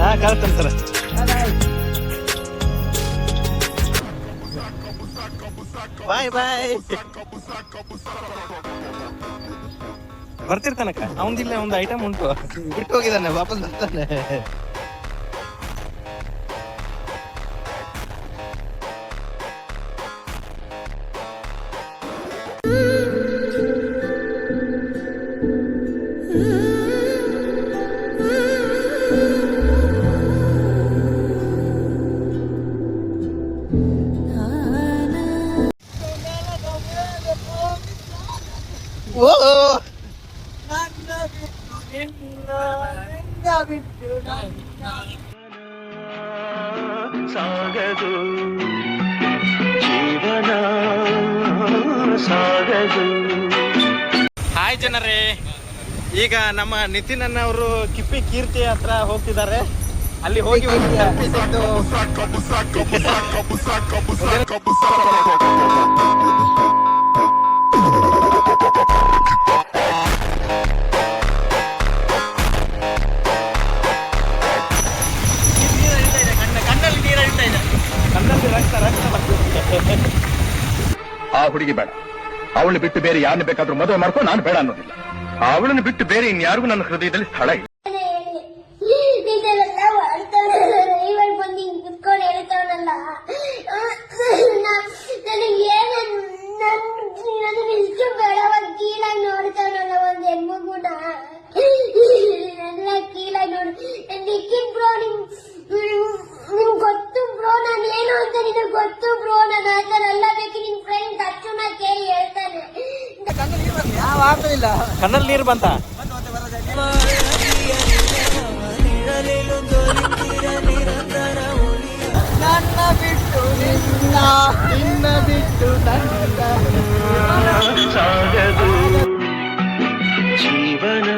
ಹಾ ಕಳ್ತೇನೆ ಸರ್. ಬಾಯ್ ಬಾಯ್. ಬರ್ತಿರ್ತಾನಕ್ಕ ಅವಂದಿಲ್ಲ, ಒಂದು ಐಟಮ್ ಉಂಟು, ಬಿಟ್ಟು ಹೋಗಿದ್ದಾನೆ, ವಾಪಸ್ ಬರ್ತಾನೆ. ಓ ಸಾಗದು ಜೀವನ ಸಾಗದು. ಹಾಯ್ ಜನರೇ, ಈಗ ನಮ್ಮ ನಿತಿನ್ ಅಣ್ಣ ಅವರು ಕಿಪ್ಪಿ ಕೀರ್ತಿ ಹತ್ರ ಹೋಗ್ತಿದ್ದಾರೆ. ಅಲ್ಲಿ ಹೋಗಿ ಆ ಹುಡುಗಿ ಬೇಡ, ಅವಳು ಬಿಟ್ಟು ಬೇರೆ ಯಾರನ್ನ ಬೇಕಾದ್ರೂ ಮದುವೆ ಮಾಡ್ಕೊಂಡು ನಾನು ಬೇಡ ಅನ್ನೋದಿಲ್ಲ. ಅವಳನ್ನು ಬಿಟ್ಟು ಬೇರೆ ಇನ್ಯಾರಿಗೂ ನನ್ನ ಹೃದಯದಲ್ಲಿ ಸ್ಥಳ ಇಲ್ಲ. ಗೊತ್ತು ಬ್ರೋ, ನಾನು ಏನು ಅಂತ ನಿನಗೆ ಗೊತ್ತು ಬ್ರೋ. ನಾನು ಆತರೆಲ್ಲ ಬೇಕು, ನಿನ್ ಫ್ರೆಂಡ್ ಅಚ್ಚುನ ಕೇಳಿ ಹೇಳ್ತಾನೆ. ಕಣ್ಣಲ್ಲಿ ನೀರು ಬಂತ. ನನ್ನ ಬಿಟ್ಟು ನಿನ್ನ ಬಿಟ್ಟು ಸಾಗದು ಜೀವನ